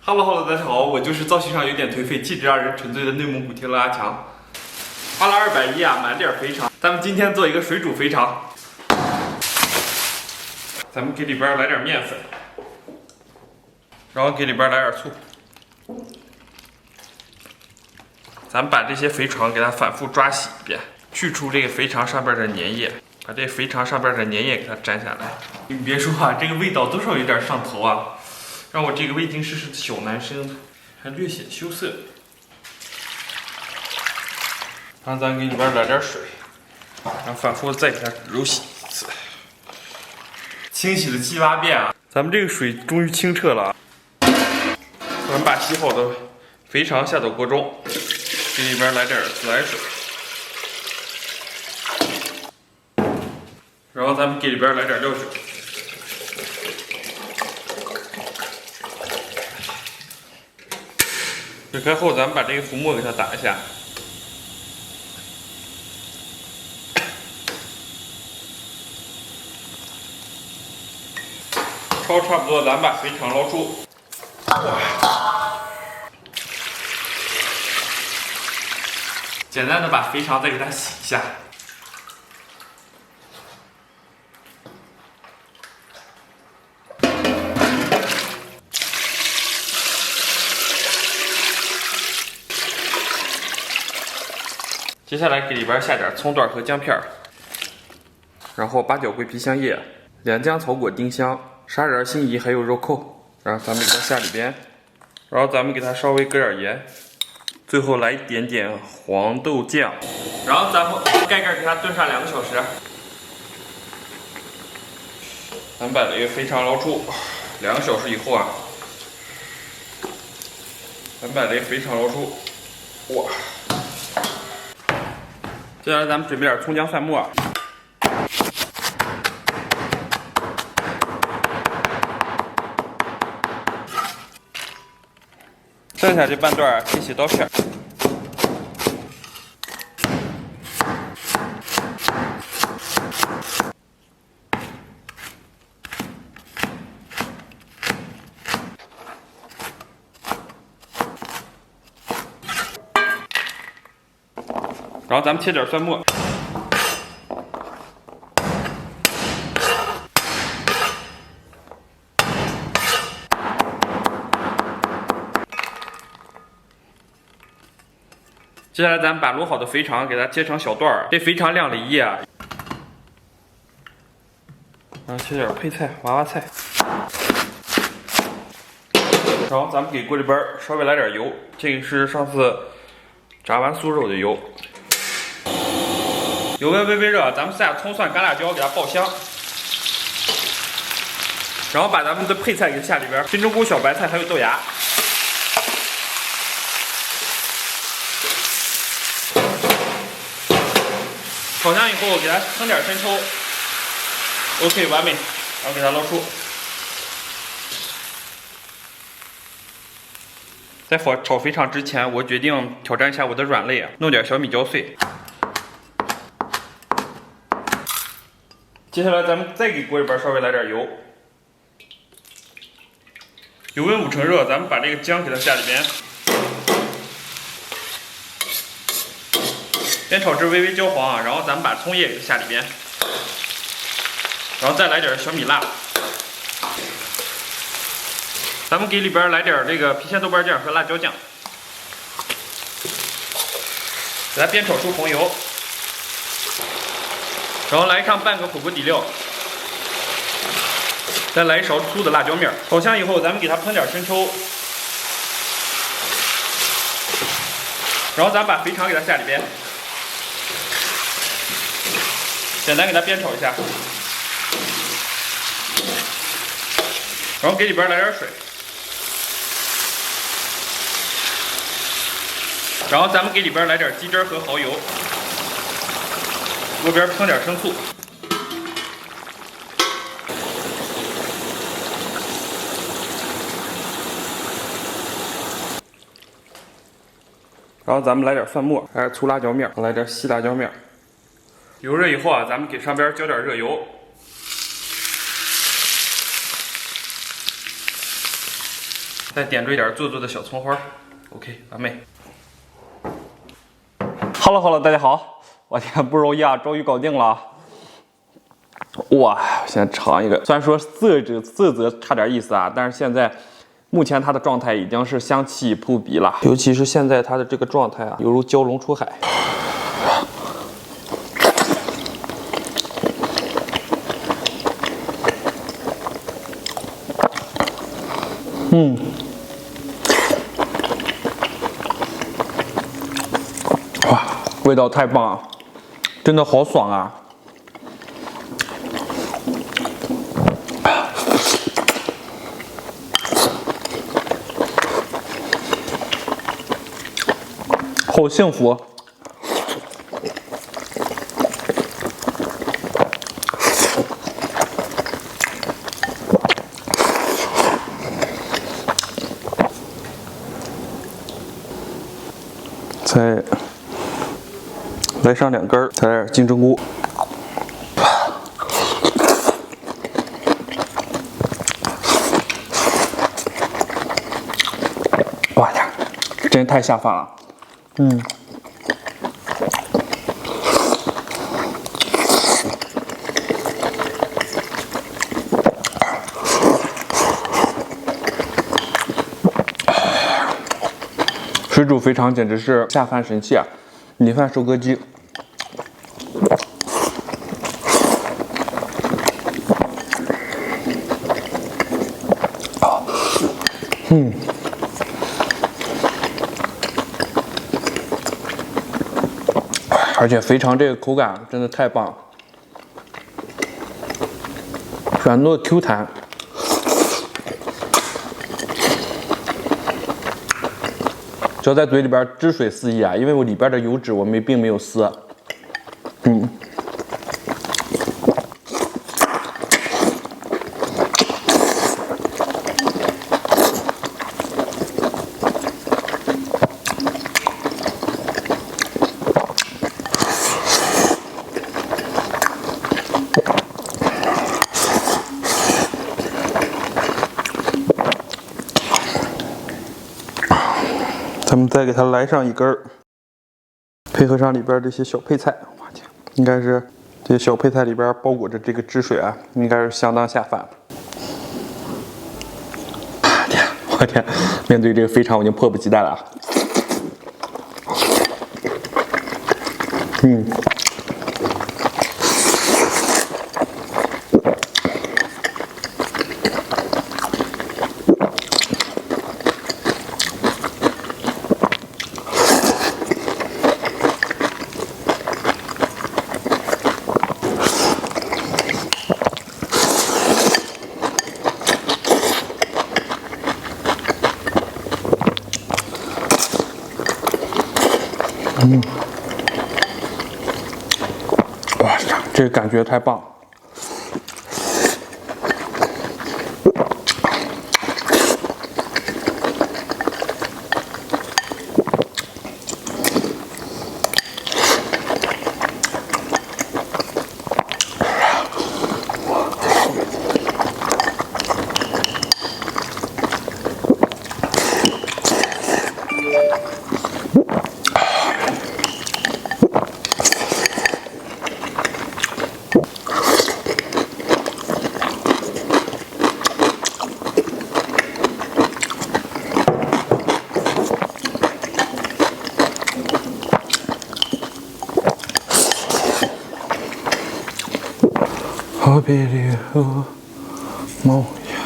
Hello， 大家好，我就是造型上有点颓废，气质让人沉醉的内蒙古铁路阿强。花了210啊，买了点肥肠。咱们今天做一个水煮肥肠，咱们给里边来点面粉，然后给里边来点醋。咱们把这些肥肠给它反复抓洗一遍，去除这个肥肠上边的粘液，把这肥肠上边的粘液给它粘下来。你别说啊，这个味道多少有点上头啊，让我这个未经世事的小男生还略显羞涩。然后咱给里边来点水，然后反复再给它揉洗一次，清洗了7、8遍啊，咱们这个水终于清澈了。咱们把洗好的肥肠下到锅中，给里边来点自来水，然后咱们给里边来点料酒。水开后，咱们把这个浮沫给它打一下。焯差不多，咱们把肥肠捞出。简单的把肥肠再给它洗一下。接下来给里边下点葱段和姜片，然后八角、桂皮、香叶、两姜、草果、丁香、砂仁、辛夷还有肉蔻，然后咱们给它下里边，然后咱们给它稍微搁点盐，最后来一点点黄豆酱，然后咱们盖盖给它炖上2个小时。咱们把这个肥肠捞出，2个小时以后啊，咱们把这个肥肠捞出，哇！接下来咱们准备点葱姜蒜末，剩下这半段切细刀片，然后咱们切点蒜末，接下来咱们把卤好的肥肠给它切成小段儿，这肥肠晾了1夜啊。然后切点配菜，娃娃菜，然后咱们给锅里边稍微来点油，这个是上次炸完酥肉的油。油温微热，咱们下葱蒜干辣椒给它爆香，然后把咱们的配菜给下里边，金针菇、小白菜还有豆芽。炒香以后给它烹点生抽 ，OK 完美，然后给它捞出。在炒肥肠之前，我决定挑战一下我的软肋，弄点小米椒碎。接下来咱们再给锅里边稍微来点油，油温5成热，咱们把这个姜给它下里边，煸炒至微微焦黄啊，然后咱们把葱叶给它下里边，然后再来点小米辣，咱们给里边来点这个郫县豆瓣酱和辣椒酱，给它煸炒出红油。然后来上半个火锅底料，再来1勺粗的辣椒面，炒香以后，咱们给它烹点生抽，然后咱们把肥肠给它下里边，简单给它煸炒一下，然后给里边来点水，然后咱们给里边来点鸡汁和蚝油。锅边烹点生醋，然后咱们来点蒜末，来点粗辣椒面，来点细辣椒面。油热以后啊，咱们给上边浇点热油，再点缀一点做的小葱花 ，OK， 完美。好了，大家好，我天，不容易啊，终于搞定了。哇，先尝一个，虽然说色泽差点意思啊，但是现在目前它的状态已经是香气扑鼻了，尤其是现在它的这个状态啊，犹如蛟龙出海。哇，味道太棒了，真的好爽啊！好幸福。再来上2根，再来点金针菇。哇呀，真太下饭了。水煮肥肠简直是下饭神器啊！米饭收割机。而且肥肠这个口感真的太棒了，软糯 Q 弹。嚼在嘴里边汁水四溢啊，因为我里边的油脂我们并没有撕。咱们再给它来上1根儿，配合上里边这些小配菜，我天，应该是这些小配菜里边包裹着这个汁水啊，应该是相当下饭。我天，面对这个肥肠，我已经迫不及待了啊！哇，这个感觉太棒！好比你和梦一样。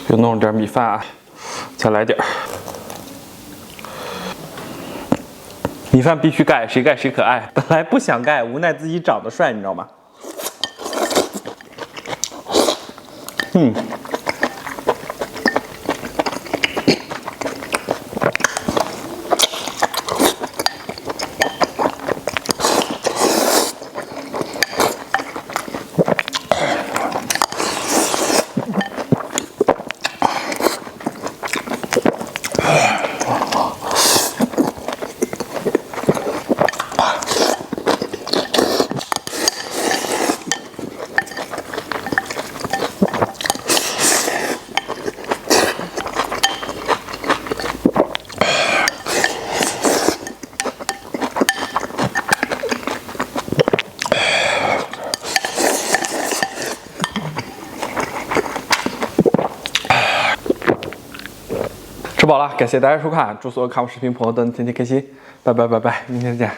又弄点米饭啊，再来点儿。米饭必须盖，谁盖谁可爱。本来不想盖，无奈自己长得帅，你知道吗？吃饱了，感谢大家收看，祝所有看我视频朋友都能天天开心，拜拜拜拜，明天见。